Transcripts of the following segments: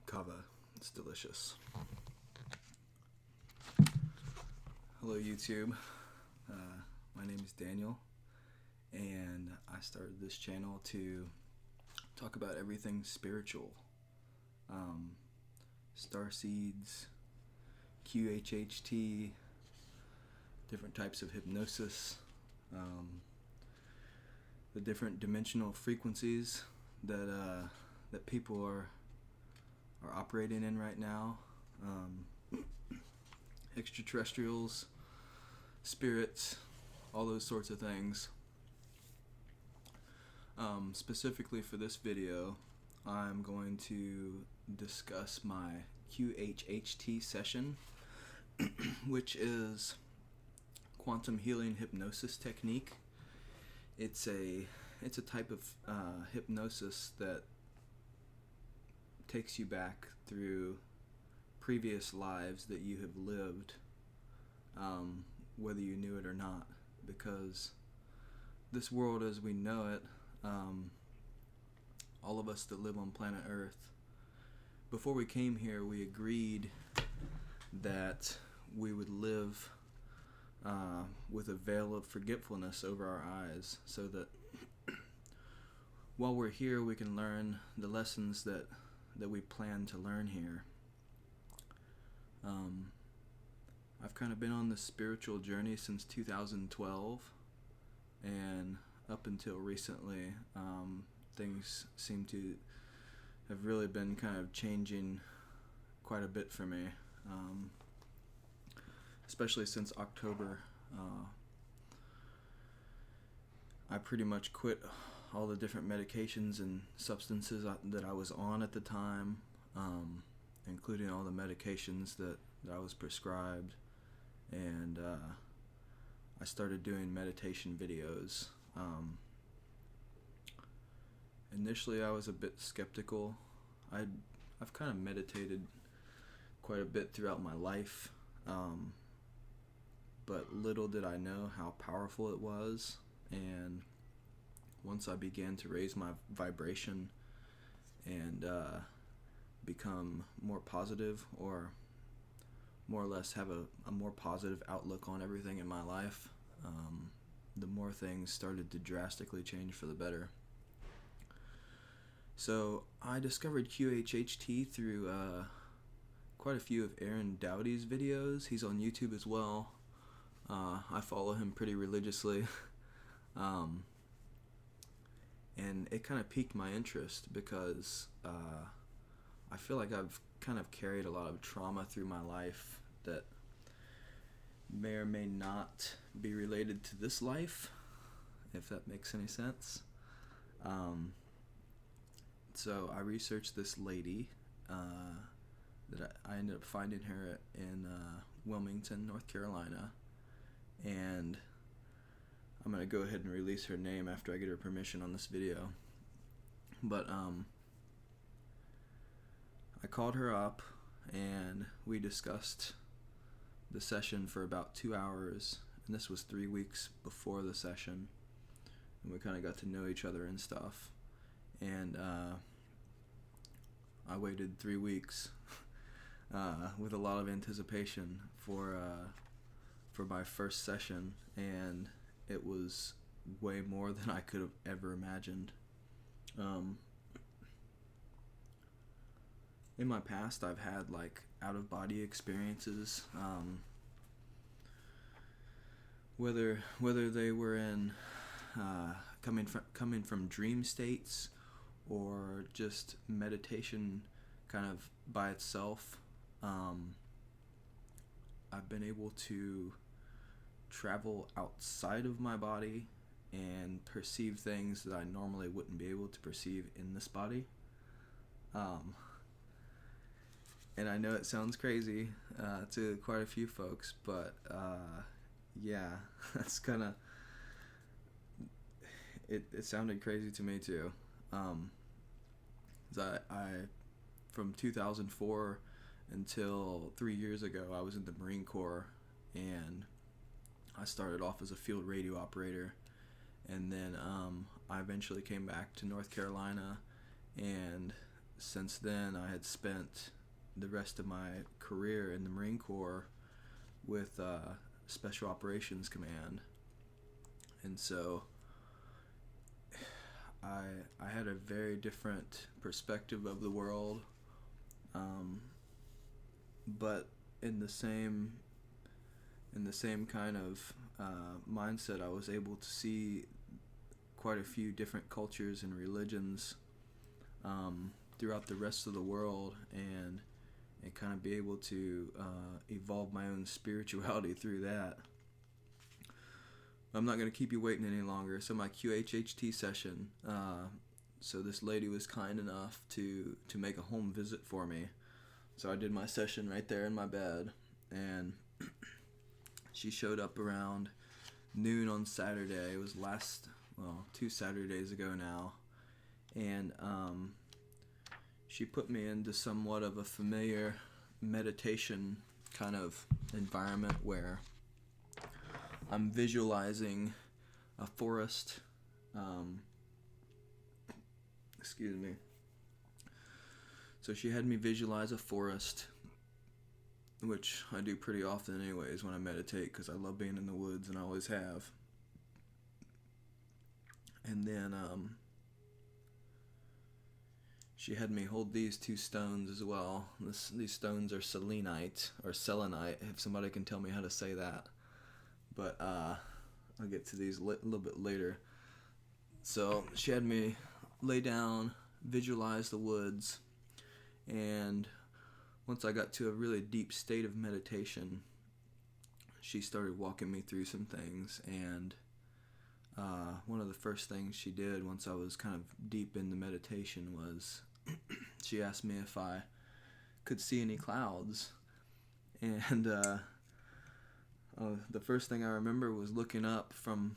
Kava. It's delicious. Hello, YouTube. My name is Daniel, and I started this channel to talk about everything spiritual. Star seeds, QHHT, different types of hypnosis, the different dimensional frequencies that people are operating in right now, extraterrestrials, spirits, all those sorts of things. Specifically for this video, I'm going to discuss my QHHT Session, which is Quantum Healing Hypnosis Technique. It's a type of hypnosis that takes you back through previous lives that you have lived, whether you knew it or not, because this world as we know it, all of us that live on planet Earth, before we came here, we agreed that we would live with a veil of forgetfulness over our eyes, so that while we're here we can learn the lessons that we plan to learn here. I've kind of been on this spiritual journey since 2012, and up until recently, things seem to have really been kind of changing quite a bit for me, especially since October. I pretty much quit all the different medications and substances that I was on at the time, including all the medications that I was prescribed, and I started doing meditation videos. Initially I was a bit skeptical. I've kind of meditated quite a bit throughout my life, but little did I know how powerful it was, and once I began to raise my vibration and become more positive, or more or less have a more positive outlook on everything in my life, the more things started to drastically change for the better. So I discovered QHHT through quite a few of Aaron Dowdy's videos. He's on YouTube as well. I follow him pretty religiously. And it kind of piqued my interest because I feel like I've kind of carried a lot of trauma through my life that may or may not be related to this life, if that makes any sense. So I researched this lady that I ended up finding her in Wilmington, North Carolina, and I'm going to go ahead and release her name after I get her permission on this video. But I called her up and we discussed the session for about 2 hours, and this was 3 weeks before the session, and we kind of got to know each other and stuff. And I waited 3 weeks with a lot of anticipation for my first session, and it was way more than I could have ever imagined. In my past, I've had like out-of-body experiences, whether they were in coming from dream states, or just meditation kind of by itself. I've been able to travel outside of my body and perceive things that I normally wouldn't be able to perceive in this body. And I know it sounds crazy to quite a few folks, but yeah, that's kind of, it sounded crazy to me too. I from 2004 until 3 years ago, I was in the Marine Corps, and I started off as a field radio operator, and then I eventually came back to North Carolina And since then, I had spent the rest of my career in the Marine Corps with Special Operations Command. And so I had a very different perspective of the world, but in the same kind of mindset, I was able to see quite a few different cultures and religions throughout the rest of the world, and kind of be able to evolve my own spirituality through that. I'm not going to keep you waiting any longer. So my QHHT session, so this lady was kind enough to make a home visit for me. So I did my session right there in my bed, and she showed up around noon on Saturday. It was 2 Saturdays ago now. And she put me into somewhat of a familiar meditation kind of environment where I'm visualizing a forest. Excuse me. So she had me visualize a forest, which I do pretty often anyways when I meditate, because I love being in the woods and I always have. And then she had me hold these 2 stones as well. These stones are selenite or selenite, if somebody can tell me how to say that. But I'll get to these a little bit later. So she had me lay down, visualize the woods, and once I got to a really deep state of meditation, she started walking me through some things. And one of the first things she did once I was kind of deep in the meditation was she asked me if I could see any clouds. And the first thing I remember was looking up from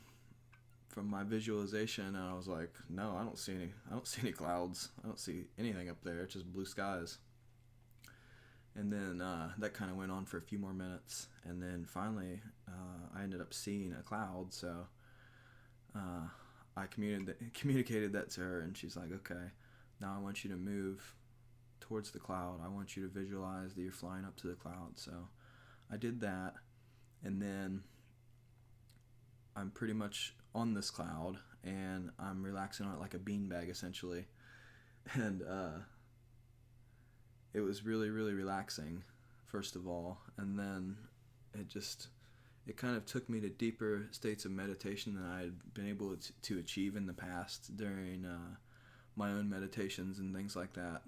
my visualization, and I was like, no, I don't see any clouds. I don't see anything up there. It's just blue skies. And then that kind of went on for a few more minutes, and then finally I ended up seeing a cloud. So I communicated that to her, and she's like, okay, now I want you to move towards the cloud. I want you to visualize that you're flying up to the cloud. So I did that, and then I'm pretty much on this cloud, and I'm relaxing on it like a beanbag, essentially. And it was really, really relaxing, first of all, and then it kind of took me to deeper states of meditation than I had been able to achieve in the past during my own meditations and things like that.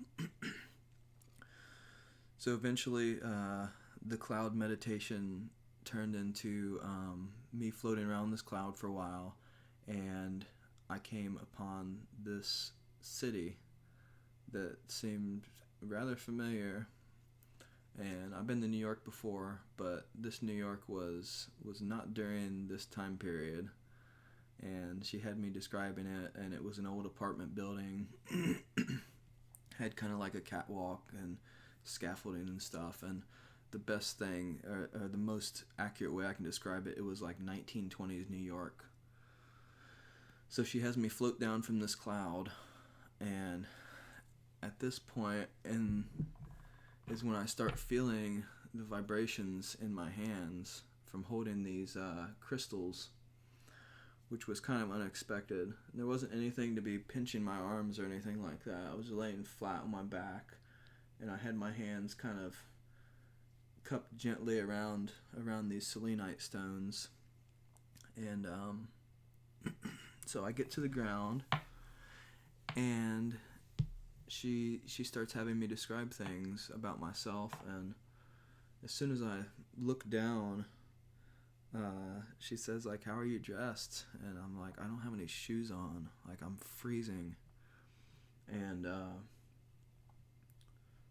So eventually the cloud meditation turned into me floating around this cloud for a while, and I came upon this city that seemed rather familiar. And I've been to New York before, but this New York was not during this time period. And she had me describing it, and it was an old apartment building. Had kind of like a catwalk and scaffolding and stuff. And the best thing, or the most accurate way I can describe it, it was like 1920s New York. So she has me float down from this cloud, and at this point is when I start feeling the vibrations in my hands from holding these crystals, which was kind of unexpected. There wasn't anything to be pinching my arms or anything like that. I was laying flat on my back, and I had my hands kind of cupped gently around these selenite stones. And so I get to the ground, and she starts having me describe things about myself, and as soon as I look down, she says, like, how are you dressed? And I'm like, I don't have any shoes on, like, I'm freezing. And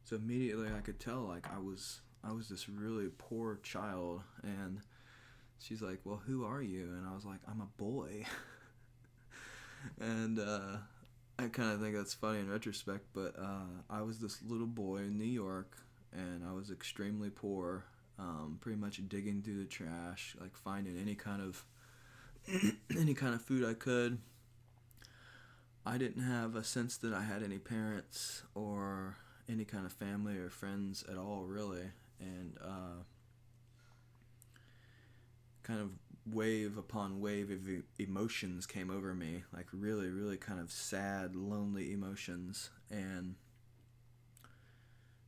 so immediately I could tell, like, I was this really poor child. And she's like, well, who are you? And I was like, I'm a boy. And I kind of think that's funny in retrospect, but I was this little boy in New York, and I was extremely poor, pretty much digging through the trash, like finding any kind of food I could. I didn't have a sense that I had any parents or any kind of family or friends at all, really. And kind of wave upon wave of emotions came over me, like really, really kind of sad, lonely emotions. And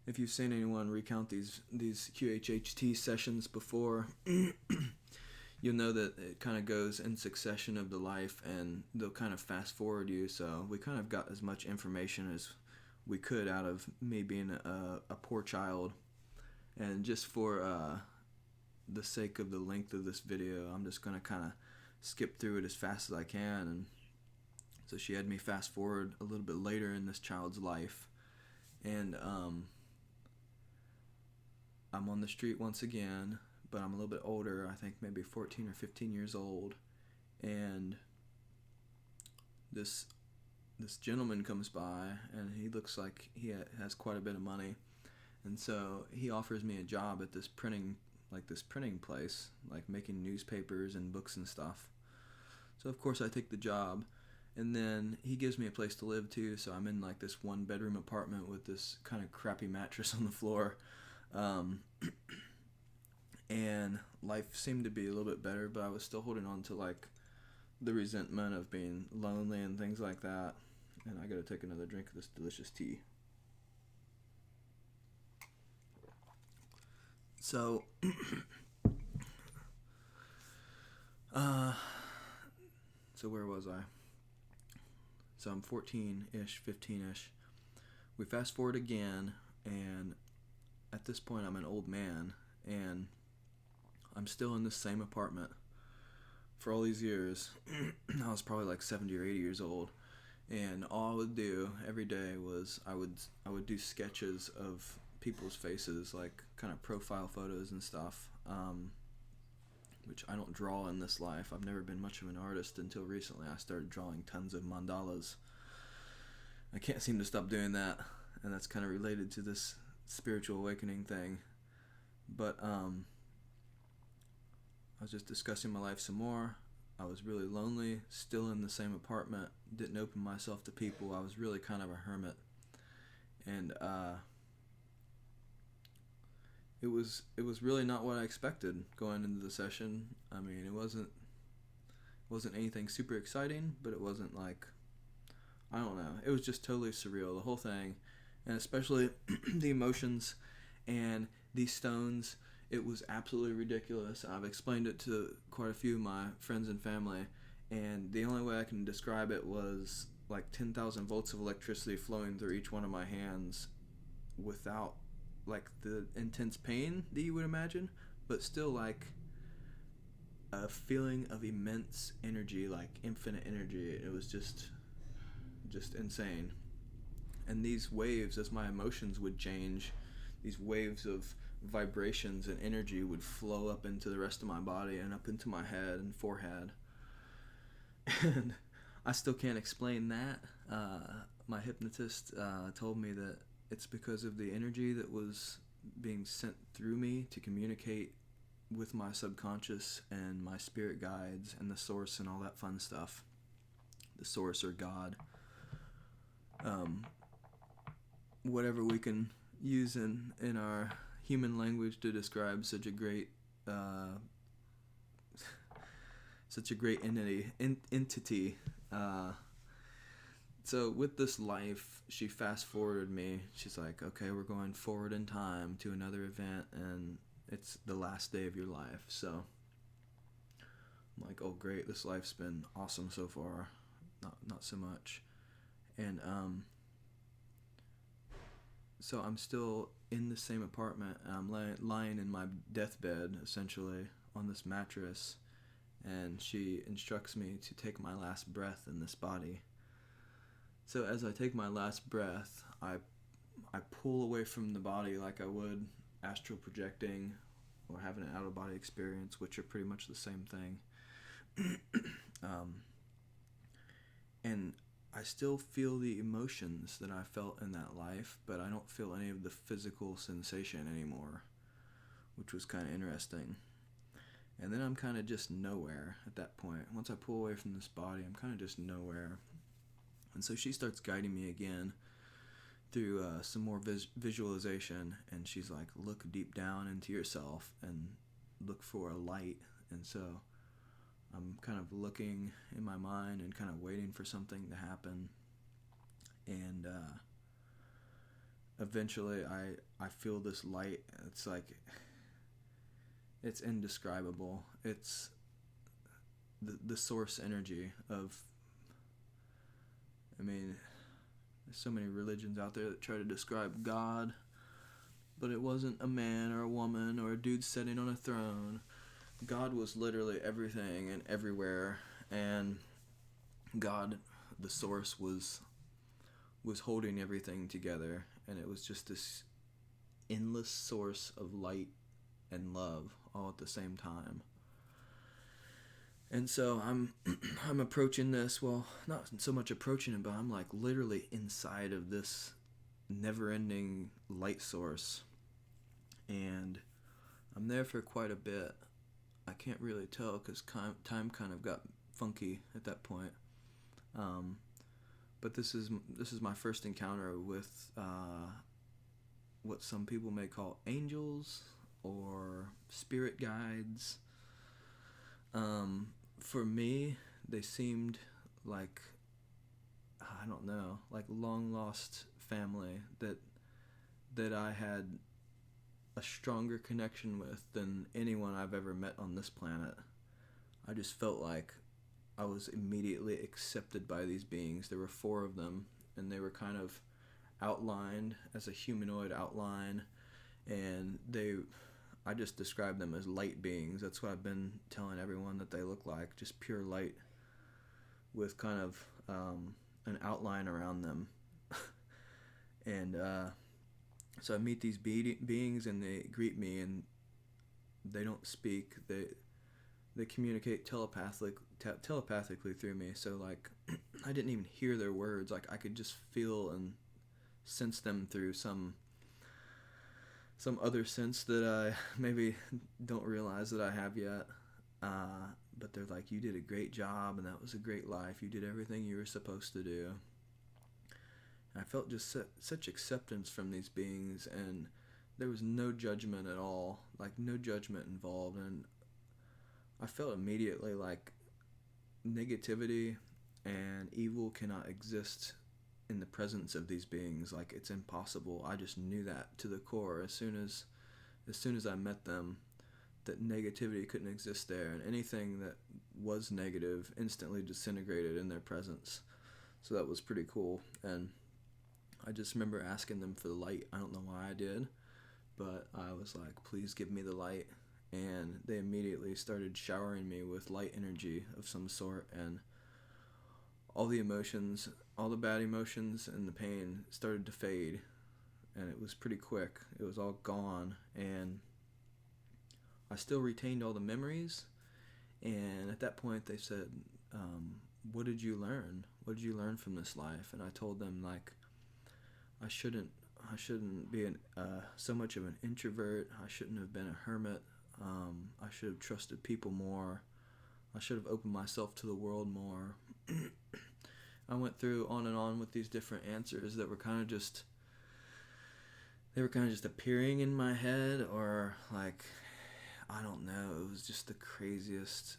if you've seen anyone recount these QHHT sessions before, you'll know that it kind of goes in succession of the life, and they'll kind of fast forward you. So we kind of got as much information as we could out of me being a poor child. And just for the sake of the length of this video, I'm just going to kind of skip through it as fast as I can. And so she had me fast forward a little bit later in this child's life, and I'm on the street once again, but I'm a little bit older, I think maybe 14 or 15 years old, and this gentleman comes by, and he looks like he has quite a bit of money, and so he offers me a job at this printing place, like making newspapers and books and stuff. So of course I take the job, and then he gives me a place to live too, so I'm in like this 1-bedroom apartment with this kind of crappy mattress on the floor. And life seemed to be a little bit better, but I was still holding on to like the resentment of being lonely and things like that. And I gotta take another drink of this delicious tea. So so where was I? So I'm 14-ish, 15-ish. We fast forward again, and at this point I'm an old man, and I'm still in the same apartment for all these years. I was probably like 70 or 80 years old, and all I would do every day was I would do sketches of people's faces, like kind of profile photos and stuff, which I don't draw in this life. I've never been much of an artist until recently. I started drawing tons of mandalas. I can't seem to stop doing that, and that's kind of related to this spiritual awakening thing. But I was just discussing my life some more. I was really lonely, still in the same apartment, didn't open myself to people. I was really kind of a hermit. And it was really not what I expected going into the session. I mean, it wasn't anything super exciting, but it wasn't like, I don't know, it was just totally surreal, the whole thing. And especially the emotions and these stones. It was absolutely ridiculous. I've explained it to quite a few of my friends and family, and the only way I can describe it was like 10,000 volts of electricity flowing through each one of my hands without like the intense pain that you would imagine, but still like a feeling of immense energy, like infinite energy. It was just insane. And these waves, as my emotions would change, these waves of vibrations and energy would flow up into the rest of my body and up into my head and forehead. And I still can't explain that. My hypnotist told me that it's because of the energy that was being sent through me to communicate with my subconscious and my spirit guides and the source and all that fun stuff. The source or God. Whatever we can use in our human language to describe such a great entity. So with this life, she fast forwarded me. She's like, okay, we're going forward in time to another event, and it's the last day of your life. So I'm like, oh great, this life's been awesome so far. Not so much. And so I'm still in the same apartment, and I'm lying in my deathbed, essentially, on this mattress, and she instructs me to take my last breath in this body. So as I take my last breath, I pull away from the body like I would astral projecting or having an out-of-body experience, which are pretty much the same thing. And I still feel the emotions that I felt in that life, but I don't feel any of the physical sensation anymore, which was kind of interesting. And then I'm kind of just nowhere at that point. Once I pull away from this body, I'm kind of just nowhere. And so she starts guiding me again through some more visualization, and she's like, look deep down into yourself and look for a light. And so I'm kind of looking in my mind and kind of waiting for something to happen. And eventually I feel this light. It's like, it's indescribable. It's the source energy of, I mean, there's so many religions out there that try to describe God, but it wasn't a man or a woman or a dude sitting on a throne. God was literally everything and everywhere, and God, the source, was holding everything together, and it was just this endless source of light and love all at the same time. And so I'm approaching this, well, not so much approaching it, but I'm like literally inside of this never-ending light source, and I'm there for quite a bit. I can't really tell because time kind of got funky at that point. But this is my first encounter with what some people may call angels or spirit guides. For me, they seemed like, I don't know, like long lost family that I had a stronger connection with than anyone I've ever met on this planet. I just felt like I was immediately accepted by these beings. There were 4 of them, and they were kind of outlined as a humanoid outline, and I just describe them as light beings. That's what I've been telling everyone that they look like, just pure light with kind of an outline around them. And so I meet these beings, and they greet me, and they don't speak. They communicate telepathically through me. So like I didn't even hear their words. Like I could just feel and sense them through some other sense that I maybe don't realize that I have yet. But they're like, you did a great job, and that was a great life. You did everything you were supposed to do. And I felt just such acceptance from these beings, and there was no judgment at all, like no judgment involved. And I felt immediately like negativity and evil cannot exist in the presence of these beings. Like it's impossible. I just knew that to the core as soon as I met them, that negativity couldn't exist there, and anything that was negative instantly disintegrated in their presence. So that was pretty cool. And I just remember asking them for the light. I don't know why I did, but I was like, please give me the light. And they immediately started showering me with light energy of some sort, and all the emotions, all the bad emotions and the pain started to fade, and it was pretty quick. It was all gone, and I still retained all the memories. And at that point they said, what did you learn? What did you learn from this life? And I told them, like, I shouldn't be so much of an introvert. I shouldn't have been a hermit. I should have trusted people more. I should have opened myself to the world more. I went through on and on with these different answers that were kind of just appearing in my head, or like, I don't know, it was just the craziest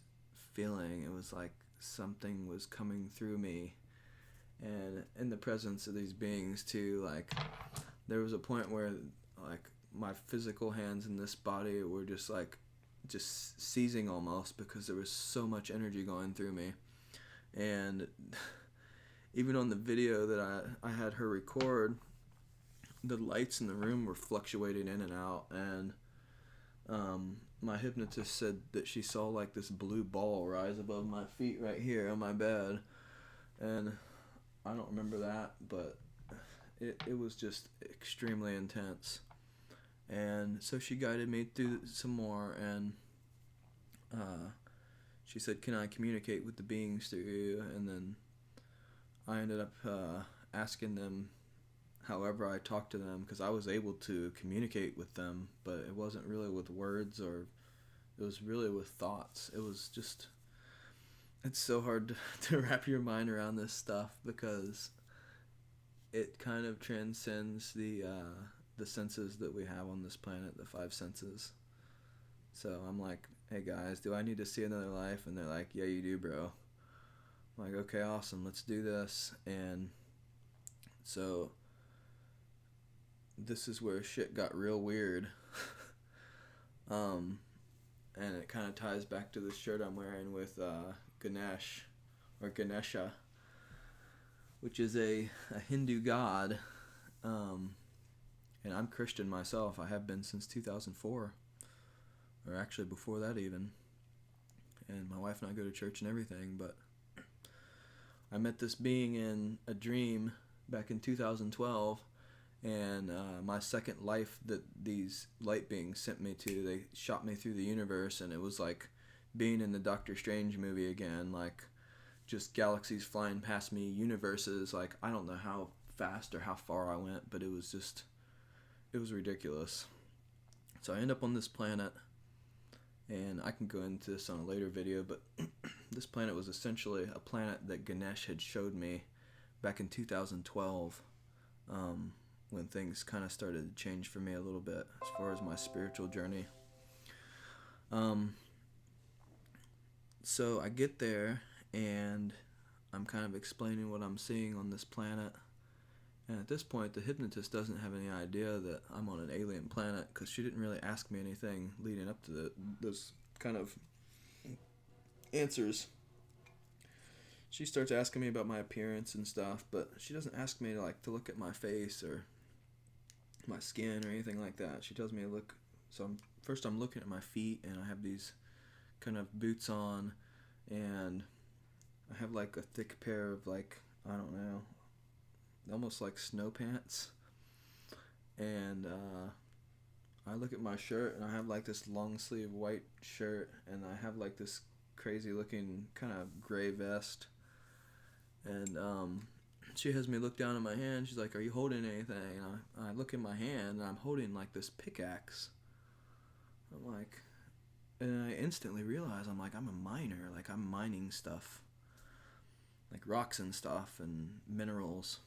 feeling. It was like something was coming through me, and in the presence of these beings too. Like there was a point where like my physical hands in this body were just seizing almost, because there was so much energy going through me. And even on the video that I had her record, the lights in the room were fluctuating in and out, and my hypnotist said that she saw like this blue ball rise above my feet right here on my bed, and I don't remember that, but it was just extremely intense. And so she guided me through some more, and she said, can I communicate with the beings through you? And then I ended up asking them however I talked to them, because I was able to communicate with them, but it wasn't really with words, or it was really with thoughts. It was just, it's so hard to wrap your mind around this stuff because it kind of transcends the senses that we have on this planet, the five senses. So I'm like, hey guys, do I need to see another life? And they're like, yeah, you do, bro. I'm like, okay, awesome, let's do this. And so this is where shit got real weird. And it kind of ties back to this shirt I'm wearing with Ganesh, or Ganesha, which is a Hindu god. And I'm Christian myself. I have been since 2004, or actually before that even. And my wife and I go to church and everything, but I met this being in a dream back in 2012, and my second life that these light beings sent me to, they shot me through the universe, and it was like being in the Doctor Strange movie again, like just galaxies flying past me, universes, like I don't know how fast or how far I went, but it was ridiculous. So I end up on this planet, and I can go into this on a later video, but this planet was essentially a planet that Ganesh had showed me back in 2012, when things kind of started to change for me a little bit as far as my spiritual journey. So I get there, and I'm kind of explaining what I'm seeing on this planet. And at this point, the hypnotist doesn't have any idea that I'm on an alien planet, because she didn't really ask me anything leading up to those kind of answers. She starts asking me about my appearance and stuff, but she doesn't ask me to look at my face or my skin or anything like that. She tells me to look. So I'm looking at my feet, and I have these kind of boots on, and I have like a thick pair of I don't know, almost like snow pants. And I look at my shirt, and I have like this long sleeve white shirt, and I have like this crazy looking kind of gray vest. And she has me look down at my hand. She's like, are you holding anything? And I look at my hand, and I'm holding like this pickaxe. I'm like, and I instantly realize I'm a miner. Like, I'm mining stuff, like rocks and stuff and minerals.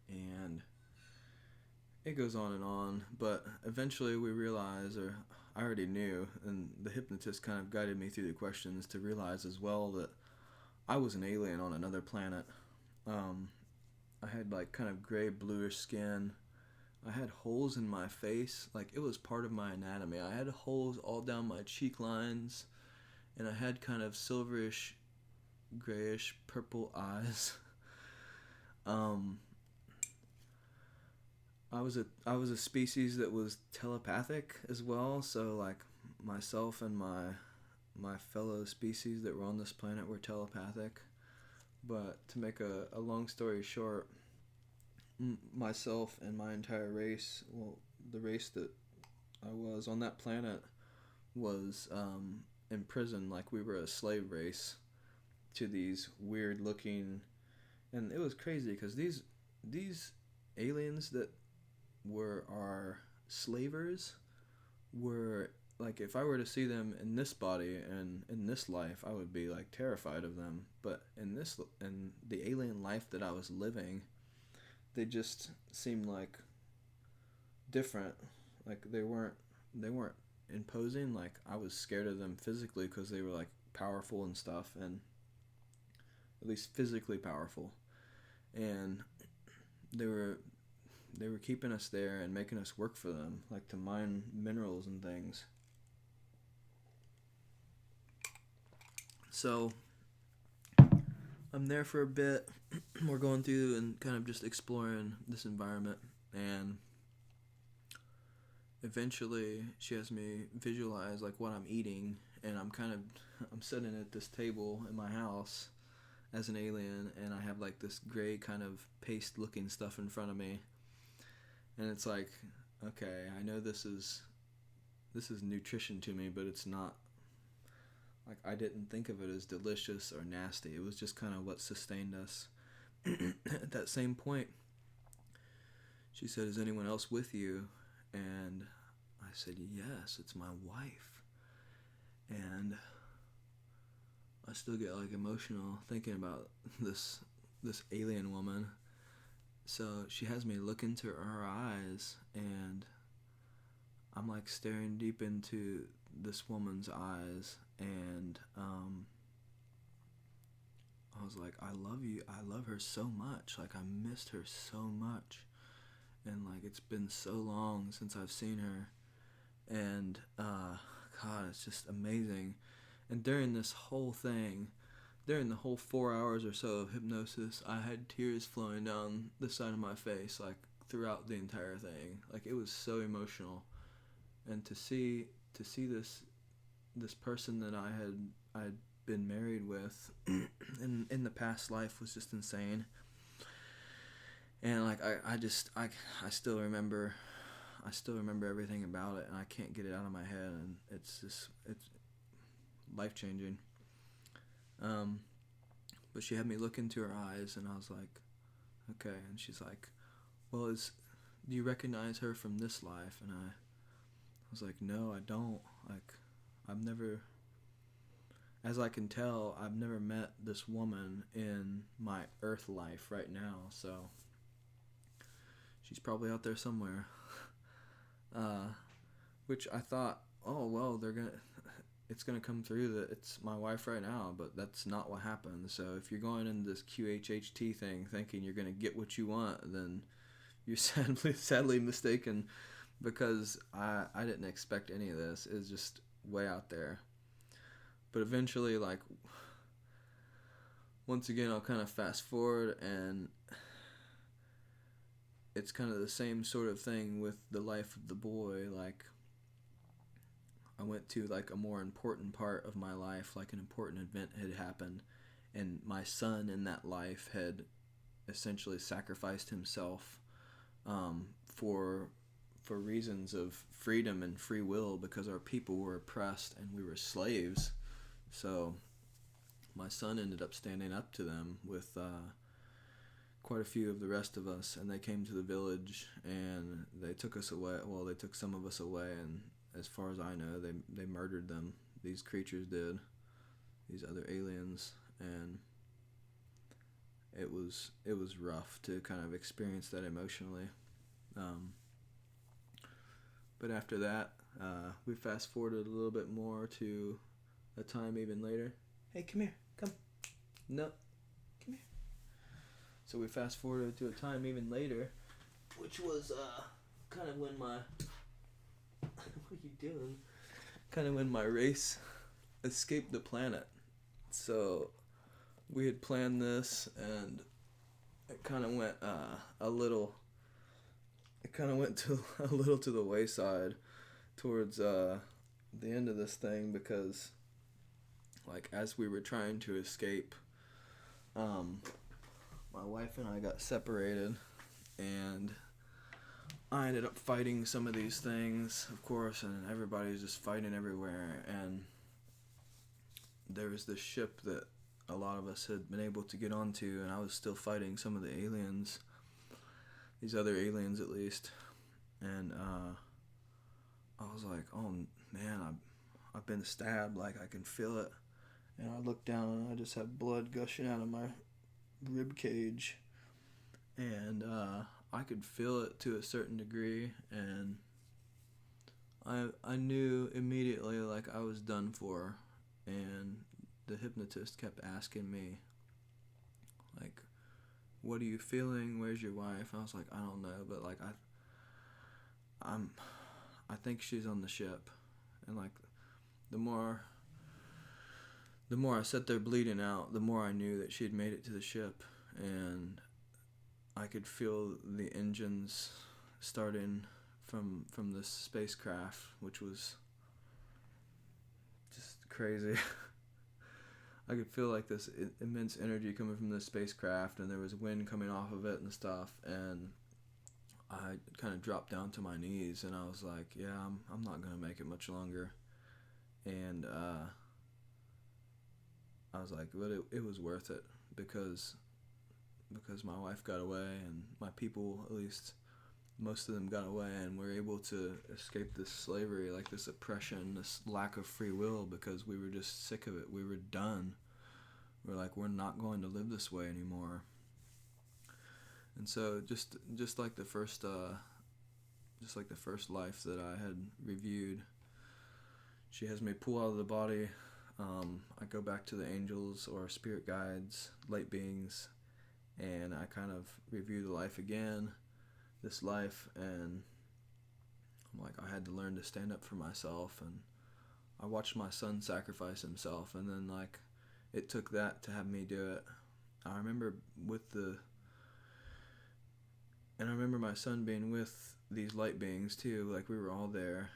And it goes on, but eventually we realize, or I already knew, and the hypnotist kind of guided me through the questions to realize as well that I was an alien on another planet. I had like kind of gray bluish skin. I had holes in my face, like it was part of my anatomy. I had holes all down my cheek lines, and I had kind of silverish, grayish, purple eyes. I was a species that was telepathic as well, so like myself and my fellow species that were on this planet were telepathic. But to make a long story short, myself and my entire race, well, the race that I was on that planet was imprisoned, like we were a slave race to these weird looking, and it was crazy because these aliens that were our slavers were like, if I were to see them in this body and in this life, I would be like terrified of them. But in the alien life that I was living, they just seemed like different. Like they weren't imposing. Like I was scared of them physically because they were like powerful and stuff, and at least physically powerful. And they were keeping us there and making us work for them, like to mine minerals and things. So I'm there for a bit. We're going through and kind of just exploring this environment, and eventually she has me visualize like what I'm eating, and I'm sitting at this table in my house as an alien, and I have like this gray kind of paste looking stuff in front of me. And it's like, okay, I know this is nutrition to me, but it's not, like, I didn't think of it as delicious or nasty. It was just kind of what sustained us. At that same point, she said, is anyone else with you? And I said, yes, it's my wife. And I still get like emotional thinking about this alien woman. So she has me look into her eyes, and I'm like staring deep into this woman's eyes, and I was like, I love you. I love her so much. Like, I missed her so much. And like, it's been so long since I've seen her. And God, it's just amazing. And during this whole thing, during the whole 4 hours or so of hypnosis, I had tears flowing down the side of my face, like throughout the entire thing. Like, it was so emotional. And to see this person that I'd been married with in the past life was just insane. And like, I still remember everything about it, and I can't get it out of my head, and it's life changing. But she had me look into her eyes, and I was like, okay. And she's like, well, do you recognize her from this life? And I was like, no, I don't. Like, as I can tell, I've never met this woman in my earth life right now, so she's probably out there somewhere. Which I thought, oh, well, it's gonna come through that it's my wife right now, but that's not what happened. So if you're going into this QHHT thing thinking you're gonna get what you want, then you're sadly mistaken, because I didn't expect any of this. It's just way out there. But eventually, like, once again, I'll kind of fast forward, and it's kind of the same sort of thing with the life of the boy. Like, I went to like a more important part of my life, like an important event had happened, and my son in that life had essentially sacrificed himself for reasons of freedom and free will, because our people were oppressed and we were slaves. So my son ended up standing up to them with quite a few of the rest of us, and they came to the village and they took us away. Well, they took some of us away, and as far as I know, they murdered them. These creatures did, these other aliens, and it was rough to kind of experience that emotionally. But after that, we fast forwarded a little bit more to a time even later. Hey, come here. Come. No. Come here. So we fast forwarded to a time even later, which was kind of when my... what are you doing? Kind of when my race escaped the planet. So we had planned this, and it kind of went a little to the wayside towards the end of this thing, because like, as we were trying to escape, my wife and I got separated, and I ended up fighting some of these things, of course, and everybody's just fighting everywhere. And there was this ship that a lot of us had been able to get onto, and I was still fighting some of the aliens, these other aliens at least. And I was like, oh man, I've been stabbed, like I can feel it. And I looked down, and I just had blood gushing out of my rib cage, and I could feel it to a certain degree, and I knew immediately, like, I was done for. And the hypnotist kept asking me, like, what are you feeling? Where's your wife? I was like, I don't know, but like, I think she's on the ship. And like, the more I sat there bleeding out, the more I knew that she had made it to the ship. And I could feel the engines starting from this spacecraft, which was just crazy. I could feel like this immense energy coming from this spacecraft, and there was wind coming off of it and stuff, and I kind of dropped down to my knees, and I was like, yeah, I'm not going to make it much longer. And I was like, but it was worth it, because my wife got away, and my people, at least most of them, got away, and were able to escape this slavery, like this oppression, this lack of free will, because we were just sick of it. We were done. we're like, we're not going to live this way anymore. And so just like the first life that I had reviewed, she has me pull out of the body. I go back to the angels or spirit guides, light beings, and I kind of review the life again, this life, and I'm like, I had to learn to stand up for myself, and I watched my son sacrifice himself, and then like it took that to have me do it. I remember I remember my son being with these light beings too, like we were all there,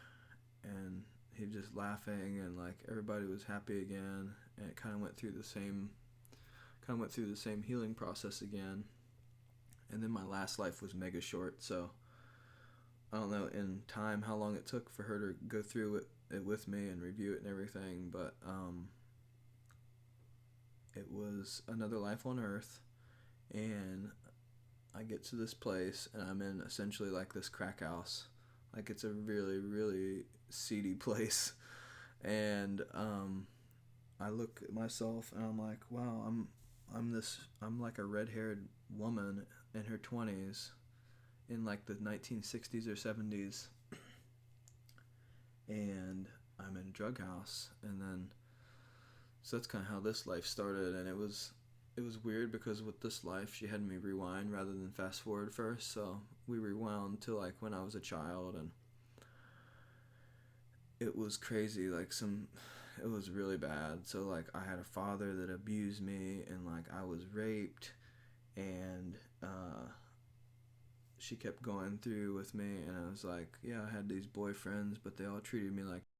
and he was just laughing, and like everybody was happy again, and it kind of went through the same healing process again. And then my last life was mega short, so I don't know in time how long it took for her to go through it with me and review it and everything, but it was another life on Earth, and I get to this place, and I'm in essentially like this crack house. Like it's a really, really seedy place. And I look at myself, and I'm like, wow, I'm like a red-haired woman in her 20s in like the 1960s or 70s. And I'm in a drug house, and then so that's kind of how this life started. And it was weird because with this life she had me rewind rather than fast forward first, so we rewound to like when I was a child, and it was crazy. It was really bad. So like I had a father that abused me, and like I was raped, and she kept going through with me, and I was like, yeah, I had these boyfriends, but they all treated me like